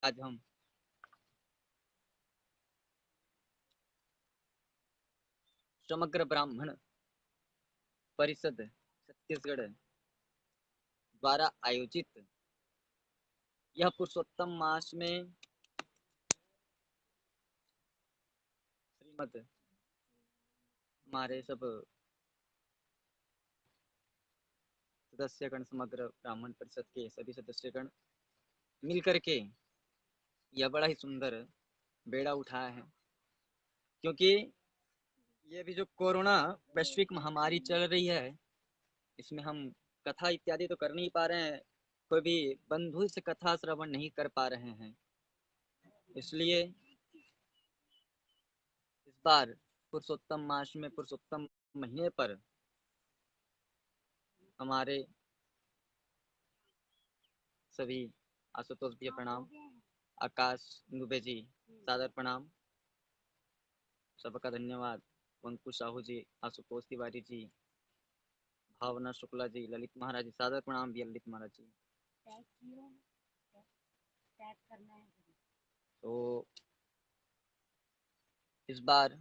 आज हम समग्र ब्राह्मण परिषद छत्तीसगढ़ द्वारा आयोजित यह पुरुषोत्तम मास में श्रीमद हमारे सब सदस्यगण समग्र ब्राह्मण परिषद के सभी सदस्यगण मिल करके यह बड़ा ही सुंदर बेड़ा उठाया है, क्योंकि ये भी जो कोरोना वैश्विक महामारी चल रही है, इसमें हम कथा इत्यादि तो कर नहीं पा रहे हैं, कोई भी बंधु से कथा श्रवण नहीं कर पा रहे हैं। इसलिए इस बार पुरुषोत्तम मास में पुरुषोत्तम महीने पर हमारे सभी आशुतोष भैया प्रणाम, आकाश दुबे जी सादर प्रणाम, सबका धन्यवाद। अंकुश साहू जी, आशुतोष तिवारी जी, भावना शुक्ला जी, ललित महाराज जी सादर प्रणाम भी ललित महाराज जी। तो इस बार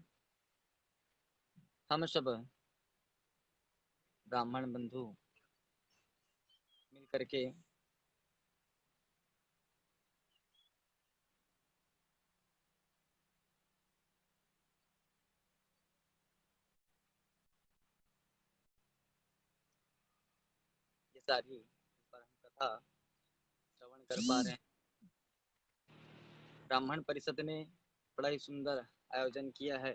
हम सब ब्राह्मण बंधु मिल करके ये सारी इस बार हम कथा श्रवण कर पा रहे हैं। ब्राह्मण परिषद ने बड़ा ही सुंदर आयोजन किया है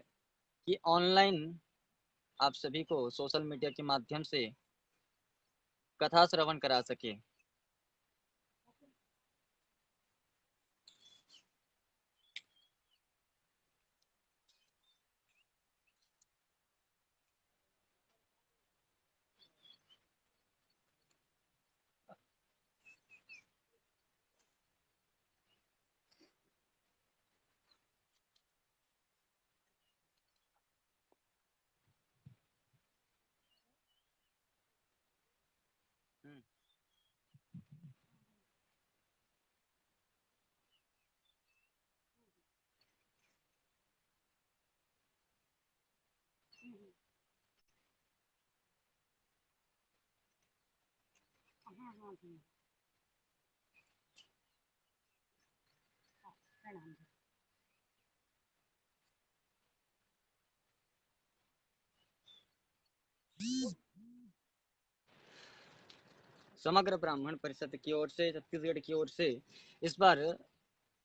कि ऑनलाइन आप सभी को सोशल मीडिया के माध्यम से कथा श्रवण करा सके। समग्र ब्राह्मण परिषद की ओर से, छत्तीसगढ़ की ओर से इस बार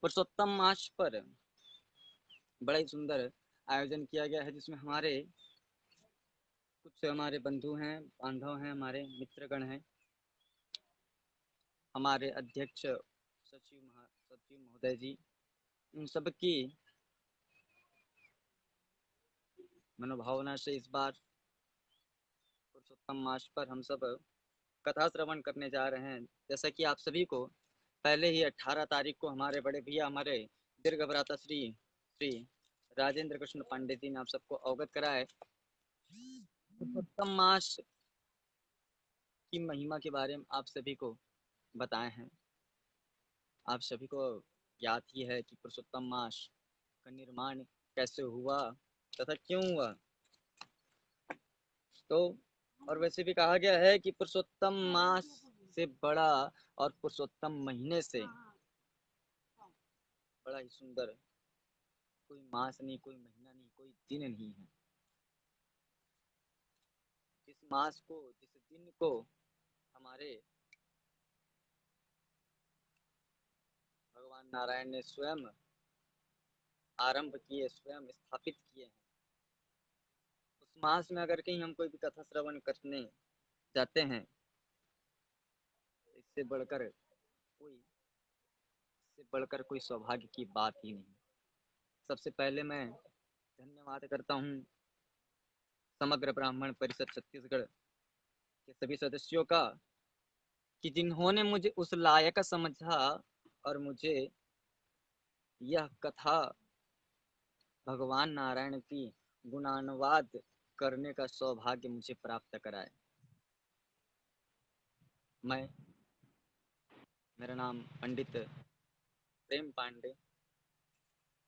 पुरुषोत्तम मास पर बड़ा ही सुंदर आयोजन किया गया है, जिसमें कुछ हमारे बंधु हैं, बांधव हैं, हमारे मित्रगण हैं, हमारे अध्यक्ष सचिव महोदय जी, उन सबकी मनोभावना से इस बार पुरुषोत्तम मास पर हम सब कथा श्रवण करने जा रहे हैं। जैसा कि आप सभी को पहले ही 18 तारीख को हमारे बड़े भैया, हमारे दीर्घ भ्राता श्री श्री राजेंद्र कृष्ण पांडे जी ने आप सबको अवगत कराया है। पुरुषोत्तम मास की महिमा के बारे में आप सभी को बताए हैं। आप सभी को याद ही है कि पुरुषोत्तम मास का निर्माण कैसे हुआ तथा क्यों हुआ। तो और वैसे भी कहा गया है कि पुरुषोत्तम मास से बड़ा और पुरुषोत्तम महीने से बड़ा ही सुंदर कोई मास नहीं, कोई महीना नहीं, कोई दिन नहीं है। जिस मास को, जिस दिन को हमारे भगवान नारायण ने स्वयं आरंभ किए, स्वयं स्थापित किए हैं, उस मास में अगर कहीं हम कोई भी कथा श्रवण करने जाते हैं, इससे बढ़कर कोई सौभाग्य की बात ही नहीं। सबसे पहले मैं धन्यवाद करता हूँ समग्र ब्राह्मण परिषद छत्तीसगढ़ के सभी सदस्यों का, कि जिन्होंने मुझे उस लायक समझा और मुझे यह कथा भगवान नारायण की गुणानुवाद करने का सौभाग्य मुझे प्राप्त कराए। मैं मेरा नाम पंडित प्रेम पांडे,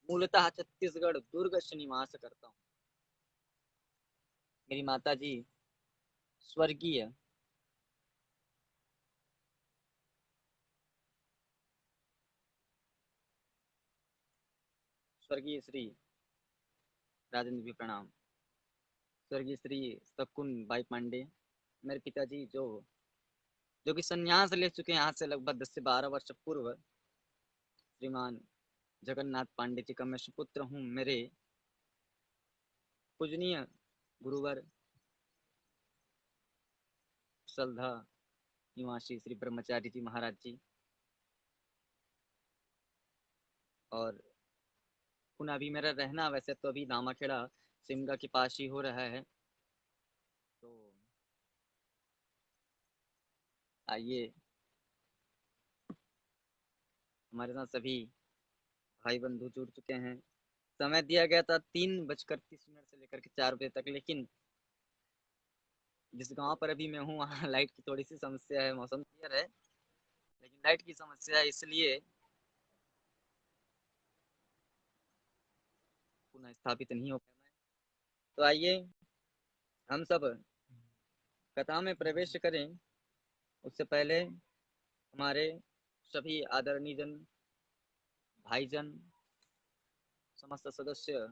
मूलतः छत्तीसगढ़ दुर्ग से निवास करता हूँ। मेरी माता जी स्वर्गीय स्वर्गीय श्री राजेंद्र जी प्रणाम, स्वर्गीय श्री शकुन बाई पांडे, मेरे पिताजी जो कि संन्यास ले चुके हैं आज से लगभग 10 से 12 वर्ष पूर्व, श्रीमान जगन्नाथ पांडे जी का मैं सुपुत्र हूँ। मेरे पूजनीय गुरुवर सलधा निवासी श्री ब्रह्मचारी जी महाराज जी, और पुनः अभी मेरा रहना वैसे तो अभी नामाखेड़ा सिमगा के पास ही हो रहा है। तो आइए, हमारे साथ सभी भाई बंधु जुड़ चुके हैं। समय दिया गया था 3:30 से लेकर के 4 बजे तक, लेकिन जिस गांव पर अभी मैं हूँ वहाँ लाइट की थोड़ी सी समस्या है। मौसम क्लियर है लेकिन लाइट की समस्या है, इसलिए पुनः स्थापित नहीं हो पाया। तो आइए हम सब कथा में प्रवेश करें। उससे पहले हमारे सभी आदरणीय जन, भाईजन, समस्त सदस्य,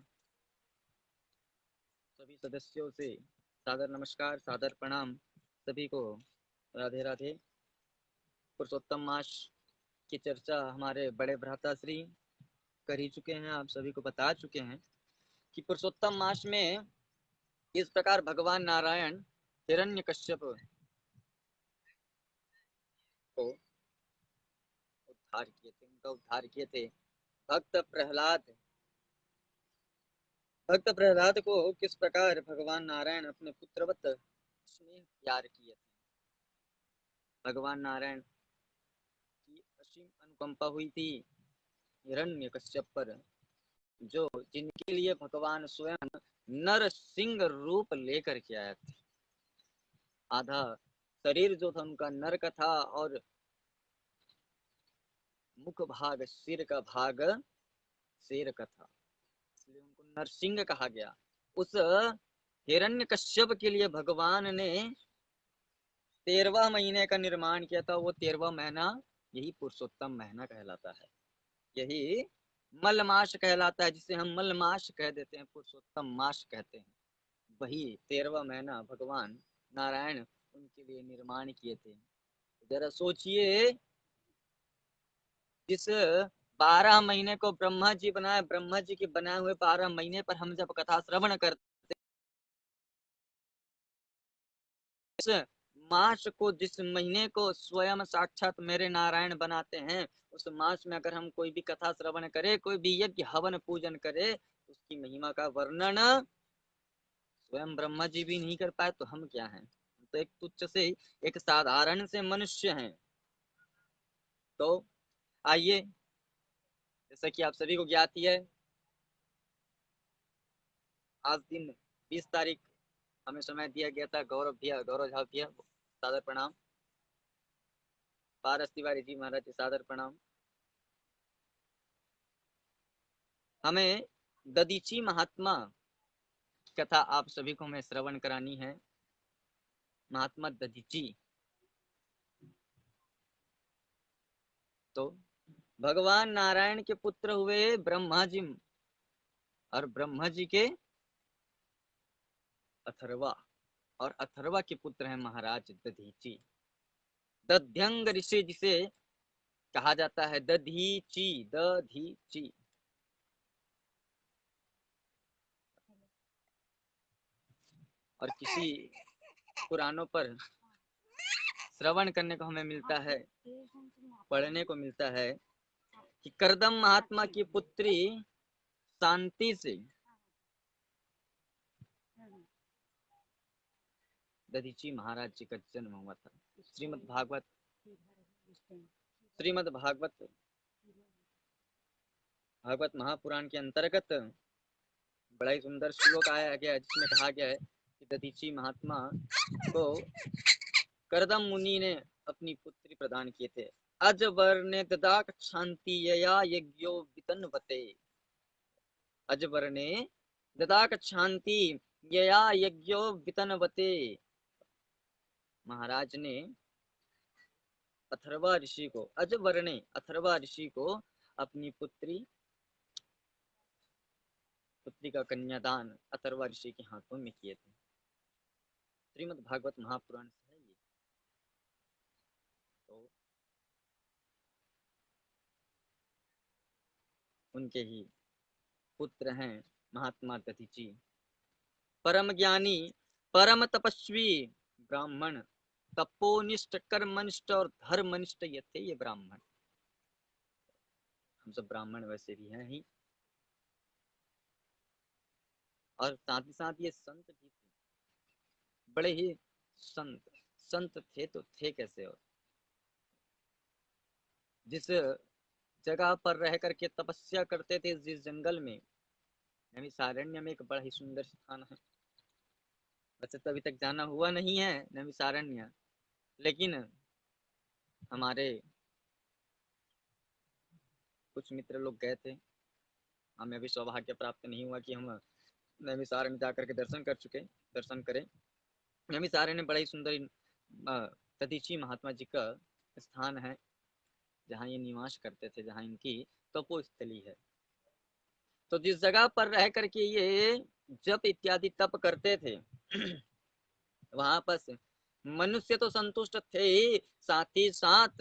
सभी सदस्यों से सादर नमस्कार, सादर प्रणाम सभी को। राधे राधे। पुरुषोत्तम मास की चर्चा हमारे बड़े भ्राता श्री कर ही चुके हैं, आप सभी को बता चुके हैं कि पुरुषोत्तम मास में इस प्रकार भगवान नारायण हिरण्यकश्यप को उद्धार किए थे, उनका उद्धार किए थे। भक्त प्रहलाद भक्त प्रहलाद को किस प्रकार भगवान नारायण अपने पुत्रवत स्नेह प्यार किए थे। भगवान नारायण की असीम अनुकंपा हुई थी हिरण्यकश्यप पर, जो जिनके लिए भगवान स्वयं नर सिंह रूप लेकर के आया था। आधा शरीर जो था उनका नर का था और मुख भाग, सिर का भाग शेर का था, इसलिए उनको नरसिंह कहा गया। उस हिरण्यकश्यप के लिए भगवान ने 13वां महीने का निर्माण किया था। वो 13वां महीना यही पुरुषोत्तम महीना कहलाता है, यही मलमास कहलाता है, जिसे हम मलमास कह देते हैं, पुरुषोत्तम मास कहते हैं। वही 13वां महीना भगवान नारायण उनके लिए निर्माण किए थे। जरा सोचिए, जिस 12 महीने को ब्रह्मा जी बनाए, ब्रह्मा जी के बनाए हुए 12 महीने पर हम जब कथा श्रवण करते, इस मास को, जिस महीने को स्वयं साक्षात मेरे नारायण बनाते हैं, उस मास में अगर हम कोई भी कथा श्रवण करें, कोई भी यज्ञ हवन पूजन करे, उसकी महिमा का वर्णन स्वयं ब्रह्मा जी भी नहीं कर पाए तो हम क्या हैं। तो एक तुच्छ से, एक साधारण से मनुष्य हैं। तो आइए, जैसा कि आप सभी को ज्ञात ही है, आज दिन 20 तारीख हमें समय दिया गया था। गौरव झा भैया सादर प्रणाम, पारस तिवारी जी महाराज जी सादर प्रणाम। हमें ददीची महात्मा कथा आप सभी को हमें श्रवण करानी है। महात्मा ददीची, तो भगवान नारायण के पुत्र हुए ब्रह्मा जी, और ब्रह्मा जी के अथर्वा, और अथर्वा के पुत्र हैं महाराज दधीची। दध्यंग ऋषि जिसे कहा जाता है, दधीची, दधीची। और किसी पुराणों पर श्रवण करने को हमें मिलता है, पढ़ने को मिलता है कि करदम महात्मा की पुत्री शांति से दधीची महाराज जी का जन्म हुआ था। श्रीमद् भागवत महापुराण के अंतर्गत बड़ा ही सुंदर श्लोक आया गया है, जिसमें कहा गया है कि दधीची महात्मा को करदम मुनि ने अपनी पुत्री प्रदान किए थे। अजवर्णे ददाक शांति यया यज्ञो वितन्वते। अजवर्णे ददाक शांति यया यज्ञो वितन्वते। महाराज ने अथर्वा ऋषि को, अजवर्णे अथर्वा ऋषि को अपनी पुत्री का कन्यादान अथर्वा ऋषि के हाथों में किए थे। श्रीमद् भागवत महापुराण से है ये। तो उनके ही पुत्र हैं महात्मा दधीची, परम ज्ञानी, परम तपस्वी ब्राह्मण, तपोनिष्ठ, कर्मनिष्ठ और धर्मनिष्ठ ये थे ये ब्राह्मण। हम सब ब्राह्मण वैसे भी हैं ही, और साथ ही साथ ये संत भी थे, बड़े ही संत। संत थे तो थे कैसे? और जिस जगह पर रह करके तपस्या करते थे, जिस जंगल में, नैमिषारण्य में एक बड़ा ही सुंदर स्थान है। वैसे तो अभी तक जाना हुआ नहीं है नैमिषारण्य, लेकिन हमारे कुछ मित्र लोग गए थे। हमें अभी सौभाग्य प्राप्त नहीं हुआ कि हम नैमिषारण्य जाकर के दर्शन करें। नैमिषारण्य बड़ा ही सुंदर दधीची महात्मा जी का स्थान है, जहाँ ये निवास करते थे, जहाँ इनकी तपोस्थली है। तो जिस जगह पर रह करके ये जप इत्यादि तप करते थे वहां पर मनुष्य तो संतुष्ट थे ही, साथ ही साथ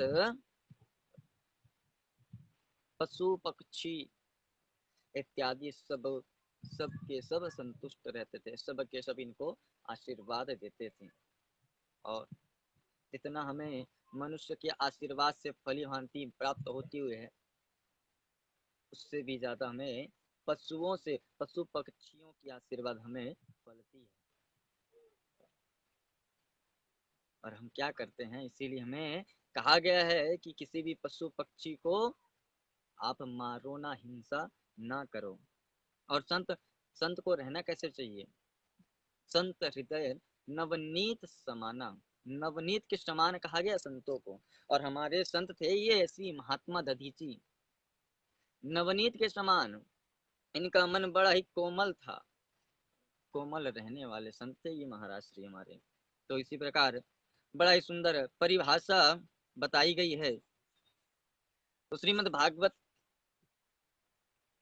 पशु पक्षी इत्यादि सब के सब संतुष्ट रहते थे, सब के सब इनको आशीर्वाद देते थे। और जितना हमें मनुष्य के आशीर्वाद से फलीभांति प्राप्त होती हुई है, उससे भी ज्यादा हमें पशुओं से, पशु पक्षियों की आशीर्वाद हमें फलती है। और हम क्या करते हैं, इसीलिए हमें कहा गया है कि किसी भी पशु पक्षी को आप मारो ना, हिंसा ना करो। और संत संत को रहना कैसे चाहिए? संत हृदय नवनीत समाना, नवनीत के समान कहा गया संतों को। और हमारे संत थे ये ऐसी महात्मा दधीची, नवनीत के समान। इनका मन बड़ा ही कोमल था, कोमल रहने वाले संत थे ये महाराज श्री हमारे। तो इसी प्रकार बड़ा ही सुंदर परिभाषा बताई गई है। तो श्रीमद् भागवत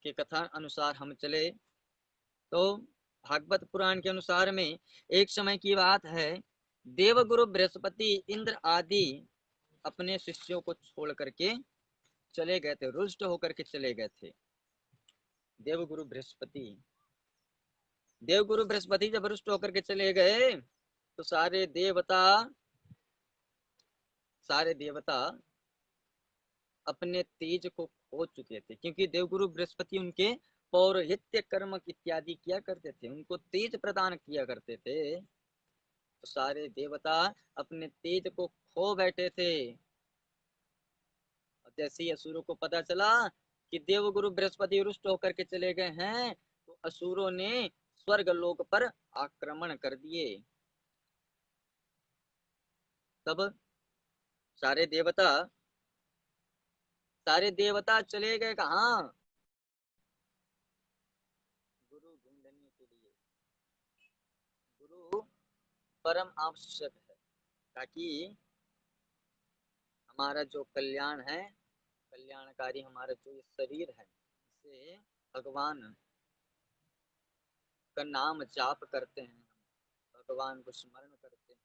के कथा अनुसार हम चले तो भागवत पुराण के अनुसार में एक समय की बात है, देवगुरु बृहस्पति इंद्र आदि अपने शिष्यों को छोड़ करके चले गए थे, रुष्ट होकर के चले गए थे। देवगुरु बृहस्पति जब रुष्ट होकर के चले गए तो सारे देवता अपने तेज को खो चुके थे, क्योंकि देवगुरु बृहस्पति उनके पौरोहित्य कर्म इत्यादि किया करते थे, उनको तेज प्रदान किया करते थे। तो सारे देवता अपने तेज को खो बैठे थे। और जैसे ही असुरों को पता चला कि देवगुरु बृहस्पति रुष्ट होकर के चले गए हैं, तो असुरों ने स्वर्ग लोक पर आक्रमण कर दिए। तब सारे देवता चले गए कहाँ? गुरु ढूंढने के लिए। गुरु परम आवश्यक है, ताकि हमारा जो कल्याण है, कल्याणकारी हमारा जो ये शरीर है, इसे भगवान का नाम जाप करते हैं, भगवान को स्मरण करते हैं,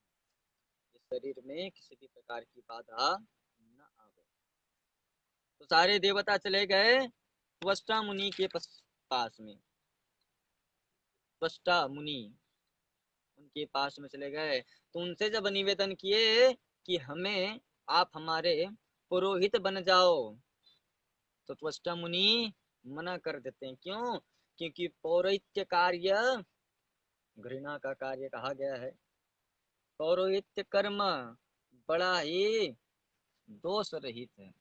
ये शरीर में किसी भी प्रकार की बाधा न आवे। तो सारे देवता चले गए त्वष्टा मुनि के पास में। त्वष्टा मुनि उनके पास में चले गए, तो उनसे जब निवेदन किए कि हमें आप हमारे पुरोहित बन जाओ, तो त्वष्टा मुनि मना कर देते हैं। क्यों? क्योंकि पौरोहित्य कार्य घृणा का कार्य कहा गया है। पौरोहित्य कर्म बड़ा ही दोष रहित है,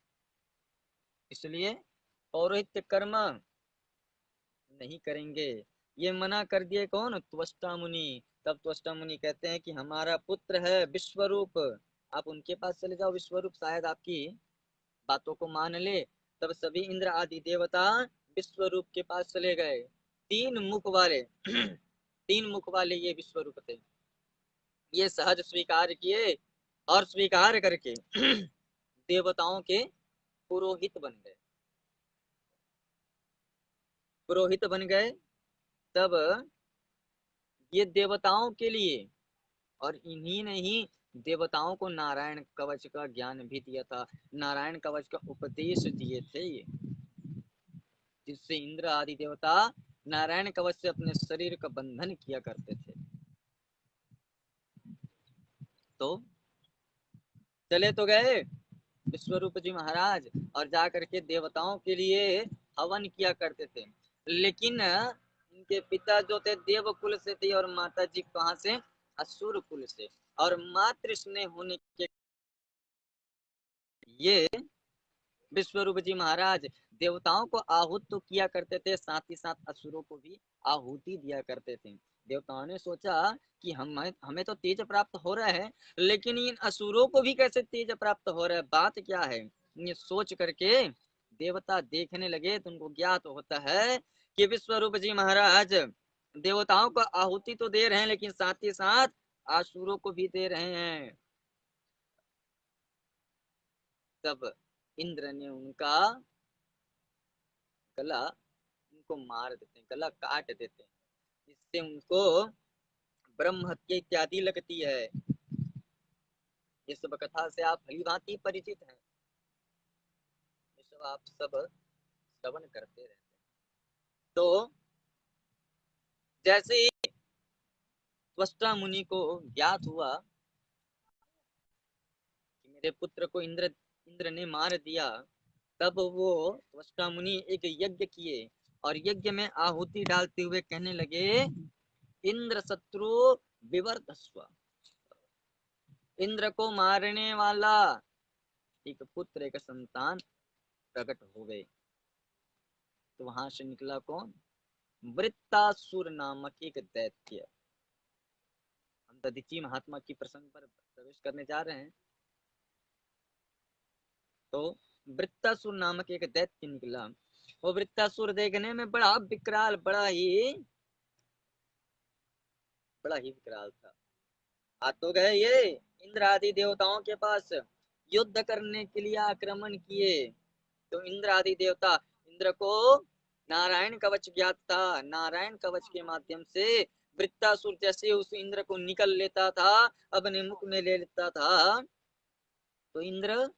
इसलिए पौरोहित्य कर्म नहीं करेंगे। ये मना कर दिए कौन? त्वष्टा मुनि। तब त्वष्टा मुनि कहते हैं कि हमारा पुत्र है विश्वरूप, आप उनके पास चले जाओ, विश्वरूप शायद आपकी बातों को मान ले। तब सभी इंद्र आदि देवता विश्व रूप के पास चले गए। तीन मुख वाले तीन मुख वाले ये विश्व रूप थे। ये सहज स्वीकार किए और स्वीकार करके देवताओं के पुरोहित बन गए। पुरोहित बन गए। तब ये देवताओं के लिए, और इन्हीं ने ही देवताओं को नारायण कवच का ज्ञान भी दिया था। नारायण कवच का उपदेश दिए थे ये, जिससे इंद्र आदि देवता नारायण कवच से अपने शरीर का बंधन किया करते थे। तो चले तो गए विश्वरूप जी महाराज और जा करके देवताओं के लिए हवन किया करते थे। लेकिन इनके पिता जो थे देव कुल से थे और माता जी कहाँ से, असुर कुल से। और मातृ स्नेह होने के ये विश्वरूप जी महाराज देवताओं को आहुत तो किया करते थे, साथ ही साथ असुरों को भी आहुति दिया करते थे। देवताओं ने सोचा कि हमें तो तेज प्राप्त हो रहा है, लेकिन इन असुरों को भी कैसे तेज प्राप्त हो रहा है, बात क्या है। ये सोच करके देवता देखने लगे तो उनको ज्ञात होता है कि विश्वरूप जी महाराज देवताओं को आहुति तो दे रहे हैं, लेकिन साथ ही साथ असुरों को भी दे रहे हैं। तब इंद्र ने उनका गला, उनको मार देते हैं, गला काट देते हैं। इससे उनको ब्रह्म हत्या इत्यादि लगती है। ये सब कथा से आप भली भांति परिचित हैं, ये सब आप सब श्रवण करते रहते हैं। तो जैसे ही त्वष्टा मुनि को ज्ञात हुआ कि मेरे पुत्र को इंद्र इंद्र ने मार दिया, तब वो त्वष्टा मुनि एक यज्ञ किए और यज्ञ में आहुति डालते हुए कहने लगे, इंद्र शत्रु विवर्धस्व। इंद्र को मारने वाला एक पुत्र, एक संतान प्रकट हो गए। तो वहां से निकला कौन, वृत्तासुर नामक एक दैत्य। हम दधीची महात्मा की प्रसंग पर प्रवेश करने जा रहे हैं। तो वृत्तासुर नामक एक दैत्य निकला। वो वृत्तासुर देखने में बड़ा विकराल, बड़ा ही विकराल था। आ तो गए ये इंद्र आदि देवताओं के पास, युद्ध करने के लिए आक्रमण किए। तो इंद्र आदि देवता, इंद्र को नारायण कवच ज्ञात था। नारायण कवच के माध्यम से वृत्तासुर जैसे उस इंद्र को निकल लेता था, अपने मुख में ले लेता था, तो इंद्र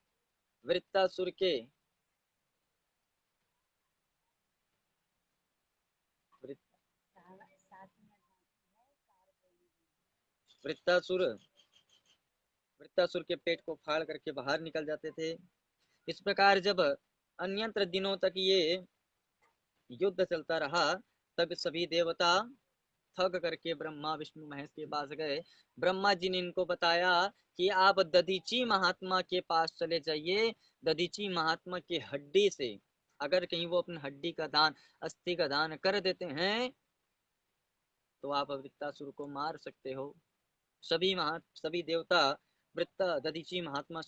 वृत्तासुर के वृत्तासुर वृत्तासुर के पेट को फाड़ करके बाहर निकल जाते थे। इस प्रकार जब अन्यंत्र दिनों तक ये युद्ध चलता रहा, तब सभी देवता थक करके ब्रह्मा विष्णु महेश के पास गए। ब्रह्मा जी ने इनको बताया कि आप दधीची महात्मा के पास चले जाइए। दधीची महात्मा की हड्डी से अगर कहीं वो अपनी हड्डी का दान, अस्थि का दान कर देते हैं, तो आप वृत्तासुर को मार सकते हो। सभी देवता वृत्ता दधीची महात्मा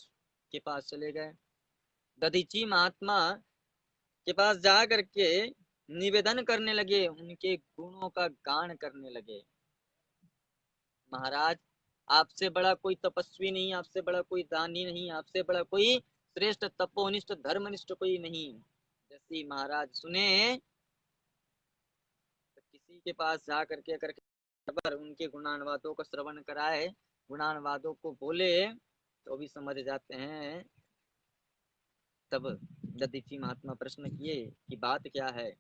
के पास चले गए। दधीची महात्मा के पास जा करके निवेदन करने लगे, उनके गुणों का गान करने लगे। महाराज, आपसे बड़ा कोई तपस्वी नहीं, आपसे बड़ा कोई दानी नहीं, आपसे बड़ा कोई श्रेष्ठ तपोनिष्ठ धर्मनिष्ठ कोई नहीं। जैसे महाराज सुने तो किसी के पास जा करके अगर उनके गुणानुवादों को श्रवण कराए, गुणानुवादों को बोले, तो भी समझ जाते हैं। तब दधीची महात्मा प्रश्न किए कि बात क्या है,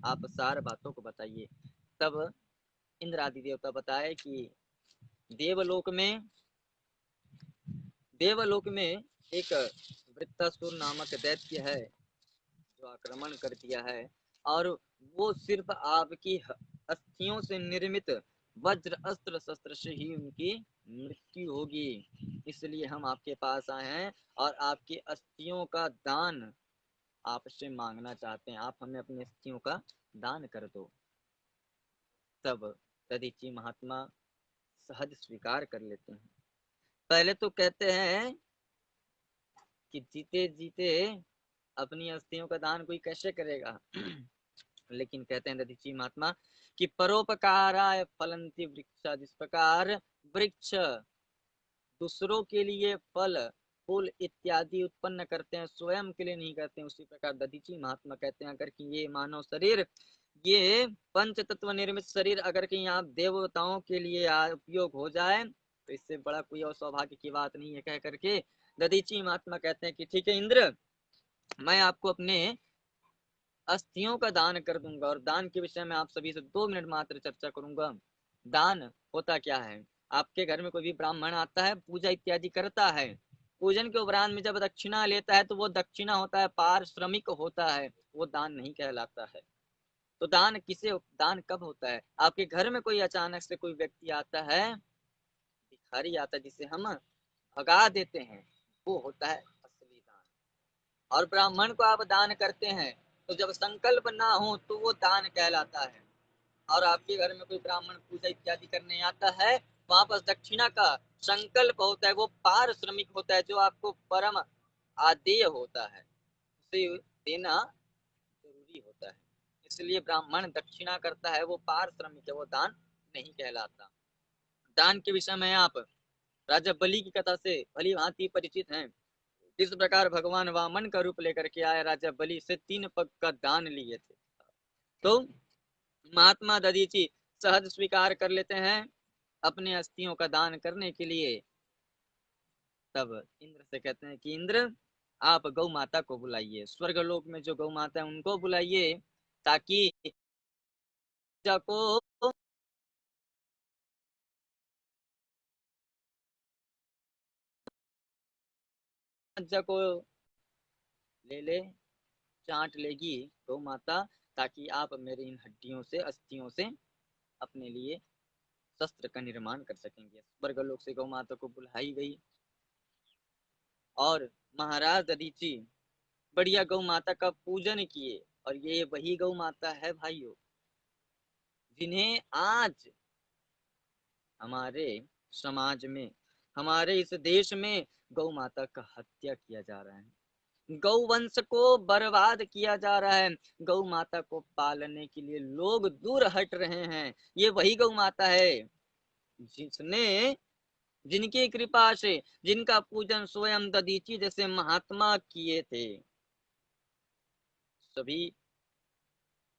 आप सार बातों को बताइए। तब इंद्र आदि देवता बताए कि देवलोक में देवलोक में एक वृत्तासुर नामक दैत्य है जो आक्रमण कर दिया है, और वो सिर्फ आपकी अस्थियों से निर्मित वज्र अस्त्र शस्त्र से ही उनकी मृत्यु होगी। इसलिए हम आपके पास आए हैं और आपकी अस्थियों का दान आपसे मांगना चाहते हैं। आप हमें अपनी अस्थियों का दान कर दो। तब दधीची महात्मा सहज स्वीकार कर लेते हैं। पहले तो कहते हैं कि जीते जीते अपनी अस्थियों का दान कोई कैसे करेगा। लेकिन कहते हैं दधीची महात्मा कि परोपकाराय फलंति वृक्षा, जिस प्रकार वृक्ष दूसरों के लिए फल फूल इत्यादि उत्पन्न करते हैं, स्वयं के लिए नहीं करते हैं, उसी प्रकार दधीची महात्मा कहते हैं अगर कि ये मानव शरीर, ये पंच तत्व निर्मित शरीर अगर कि यहाँ देवताओं के लिए उपयोग हो जाए तो इससे बड़ा कोई और सौभाग्य की बात नहीं है। कह करके दधीची महात्मा कहते हैं कि ठीक है इंद्र, मैं आपको अपने अस्थियों का दान कर दूंगा। और दान के विषय में आप सभी से 2 मिनट मात्र चर्चा करूंगा। दान होता क्या है? आपके घर में कोई भी ब्राह्मण आता है, पूजा इत्यादि करता है, पूजन के उपरांत में जब दक्षिणा लेता है तो वो दक्षिणा होता है, पारिश्रमिक होता है, वो दान नहीं कहलाता है। तो दान किसे, दान कब होता है? आपके घर में कोई अचानक से कोई व्यक्ति आता है, भिखारी आता है जिसे हम भगा देते हैं, वो होता है असली दान। और ब्राह्मण को आप दान करते हैं तो जब संकल्प ना हो तो वो दान कहलाता है। और आपके घर में कोई ब्राह्मण पूजा इत्यादि करने आता है, वहां पर दक्षिणा का संकल्प होता है, वो पारिश्रमिक होता है जो आपको परम आदेय होता है, उसे देना जरूरी होता है। इसलिए ब्राह्मण दक्षिणा करता है, वो पारिश्रमिक है, वो दान नहीं कहलाता। दान के विषय में आप राजा बलि की कथा से भली भांति परिचित हैं। इस प्रकार भगवान वामन का रूप लेकर के आए, राजा बलि से 3 पग का दान लिए थे। तो महात्मा दधीची सहज स्वीकार कर लेते हैं अपने अस्थियों का दान करने के लिए। तब इंद्र से कहते हैं कि इंद्र, आप गौ माता को बुलाइए, स्वर्ग लोक में जो गौ माता है उनको बुलाइए, ताकि को को ले ले, चाट लेगी गौ माता, ताकि आप मेरे इन हड्डियों से, अस्थियों से अपने लिए शस्त्र का निर्माण कर सकेंगे। स्वर्ग लोक से गौ माता को बुलाई गई और महाराज दधीची बढ़िया गौ माता का पूजन किए। और ये वही गौ माता है भाइयों, जिन्हें आज हमारे समाज में, हमारे इस देश में गौ माता का हत्या किया जा रहा है, गौ वंश को बर्बाद किया जा रहा है, गौ माता को पालने के लिए लोग दूर हट रहे हैं। ये वही गौ माता है जिसने, जिनकी कृपा से, जिनका पूजन स्वयं दधीची जैसे महात्मा किए थे। सभी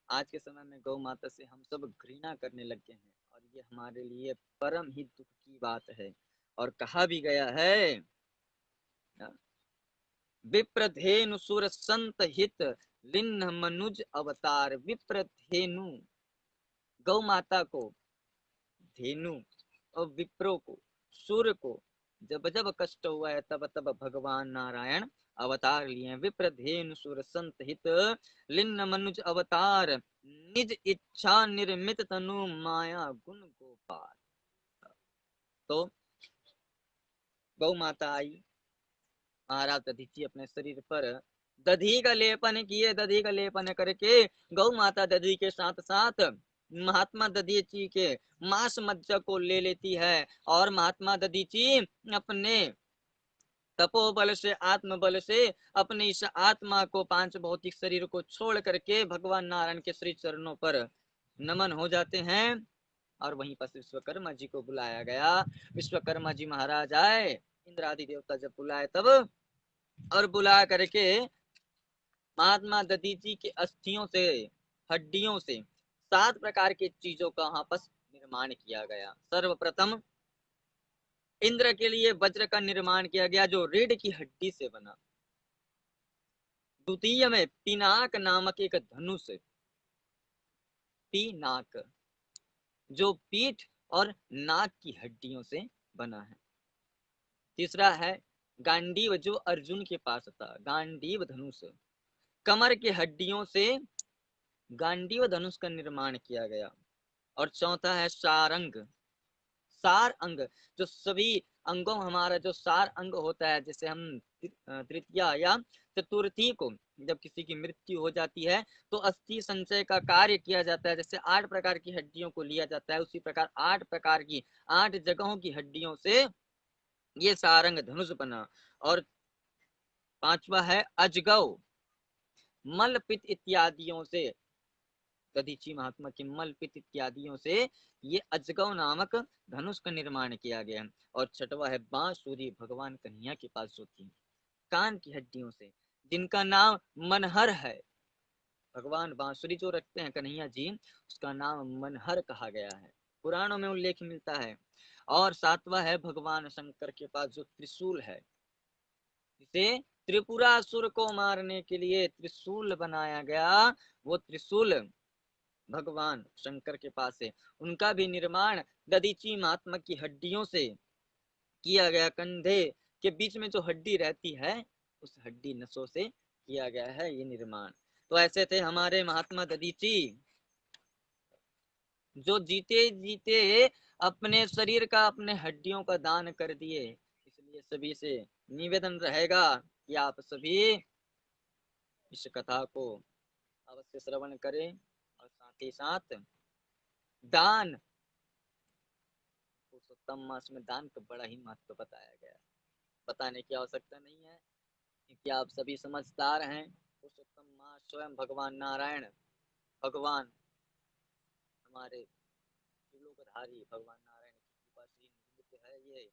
आज के समय में गौ माता से हम सब घृणा करने लग गए हैं, और ये हमारे लिए परम ही दुख की बात है। और कहा भी गया है, विप्रधेनु सुर संत हित लिन्न मनुज अवतार। विप्रधेनु गौ माता को, धेनु और विप्रो को, सुर को जब जब कष्ट हुआ है तब तब भगवान नारायण अवतार लिए। विप्रधेनु सुर संत हित लिन्न मनुज अवतार, निज इच्छा निर्मित तनु माया गुण गोपाल। तो गौ माता आई, महाराज दधीची अपने शरीर पर दधी का लेपन किए, दधी का लेपन करके गौ माता दधी के साथ साथ महात्मा दधीची के मांस मज्जा को ले लेती है। और महात्मा दधीची अपने तपोबल से, आत्म बल से अपने इस आत्मा को, पांच भौतिक शरीर को छोड़ करके भगवान नारायण के श्री चरणों पर नमन हो जाते हैं। और वहीं पर विश्वकर्मा जी को बुलाया गया। विश्वकर्मा जी महाराज आए, इंद्र आदि देवता जब बुलाए तब, और बुला करके महात्मा दधीची के अस्थियों से, हड्डियों से 7 प्रकार की चीजों का वहां पर निर्माण किया गया। सर्वप्रथम इंद्र के लिए वज्र का निर्माण किया गया जो रीढ़ की हड्डी से बना। द्वितीय में पिनाक नामक एक धनुष, पिनाक, जो पीठ और नाक की हड्डियों से बना है। तीसरा है गांडीव, जो अर्जुन के पास था, गांडीव धनुष, कमर की हड्डियों से गांडीव धनुष का निर्माण किया गया। और चौथा है सारंग, सार अंग, जो सभी अंगों, हमारा जो सार अंग होता है, जैसे हम तृतीया या चतुर्थी को जब किसी की मृत्यु हो जाती है तो अस्थि संचय का कार्य किया जाता है, जैसे 8 प्रकार की हड्डियों को लिया जाता है, उसी प्रकार 8 प्रकार की, 8 जगहों की हड्डियों से ये सारंग धनुष बना। और पांचवा है अजगव, मल पित्त इत्यादियों से, दधीची महात्मा के मल पित्त इत्यादियों से ये अजगव नामक धनुष का निर्माण किया गया। और छठवा है बांसुरी, भगवान कन्हैया के पास जो थी कान की हड्डियों से, जिनका नाम मनहर है। भगवान बांसुरी जो रखते हैं कन्हैया जी, उसका नाम मनहर कहा गया है, पुराणों में उल्लेख मिलता है। और सातवां है भगवान शंकर के पास जो त्रिशूल है, जिसे त्रिपुरासुर को मारने के लिए त्रिशूल बनाया गया, वो त्रिशूल भगवान शंकर के पास है। उनका भी निर्माण दधीची महात्मा की हड्डियों से किया गया। कंधे के बीच में जो हड्डी रहती है, उस हड्डी नसों से किया गया है ये निर्माण। तो ऐसे थे हमारे महात्मा दधीची, जो जीते जीते अपने शरीर का, अपने हड्डियों का दान कर दिए। इसलिए सभी से निवेदन रहेगा कि आप सभी इस कथा को अवश्य श्रवण करें, और साथ ही साथ दान, पुरुषोत्तम मास में दान का बड़ा ही महत्व बताया गया है, बताने की आवश्यकता नहीं है, क्योंकि आप सभी समझदार हैं। पुरुषोत्तम मास स्वयं भगवान नारायण, भगवान हमारे त्रिलोकधारी भगवान नारायण की कृपा से निर्मित है ये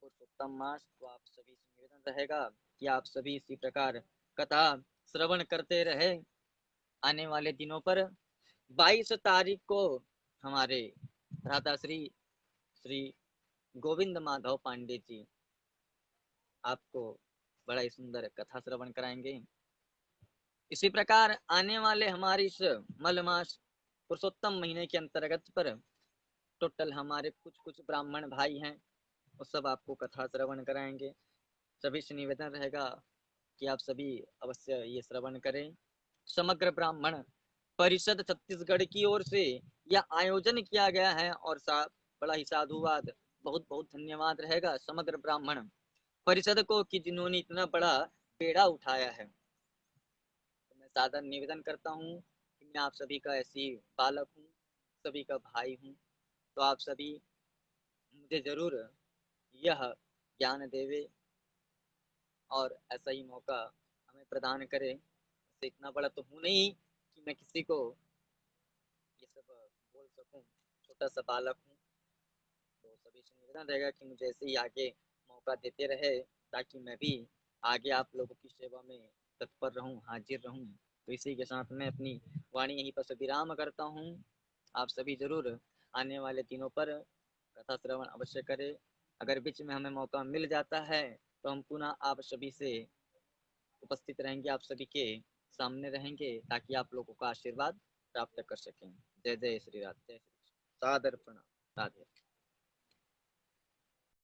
पुरुषोत्तम मास। तो आप सभी से निवेदन रहेगा कि आप सभी इसी प्रकार कथा श्रवण करते रहे। आने वाले दिनों पर 22 तारीख को हमारे भ्राता श्री श्री गोविंद माधव पांडे जी आपको बड़ा ही सुंदर कथा श्रवण कराएंगे। इसी प्रकार आने वाले हमारे इस मल मास पुरुषोत्तम महीने के अंतर्गत पर टोटल हमारे कुछ कुछ ब्राह्मण भाई हैं, वो सब आपको कथा श्रवण कराएंगे। सभी से निवेदन रहेगा कि आप सभी अवश्य ये श्रवण करें। समग्र ब्राह्मण परिषद छत्तीसगढ़ की ओर से यह आयोजन किया गया है, और बड़ा ही साधुवाद, बहुत बहुत धन्यवाद रहेगा समग्र ब्राह्मण परिषद को कि जिन्होंने इतना बड़ा बेड़ा उठाया है। तो मैं सादर निवेदन करता हूँ कि मैं आप सभी का ऐसी बालक हूँ, सभी का भाई हूँ, तो आप सभी मुझे जरूर यह ज्ञान देवे और ऐसा ही मौका हमें प्रदान करे। तो इतना बड़ा तो हूँ नहीं कि मैं किसी को ये सब बोल सकूं, छोटा सा बालक हूँ। तो सभी से निवेदन रहेगा कि मुझे ऐसे ही आगे मौका देते रहे, ताकि मैं भी आगे आप लोगों की सेवा में तत्पर रहूं, हाजिर रहूं। तो इसी के साथ मैं अपनी वाणी यहीं पर विराम करता हूँ। आप सभी जरूर आने वाले दिनों पर कथा श्रवण अवश्य करें। अगर बीच में हमें मौका मिल जाता है तो हम पुनः आप सभी से उपस्थित रहेंगे, आप सभी के सामने रहेंगे, ताकि आप लोगों का आशीर्वाद प्राप्त कर सकें। जय जय श्री राधे, जय श्री कृष्ण। सादर प्रणाम। राधे।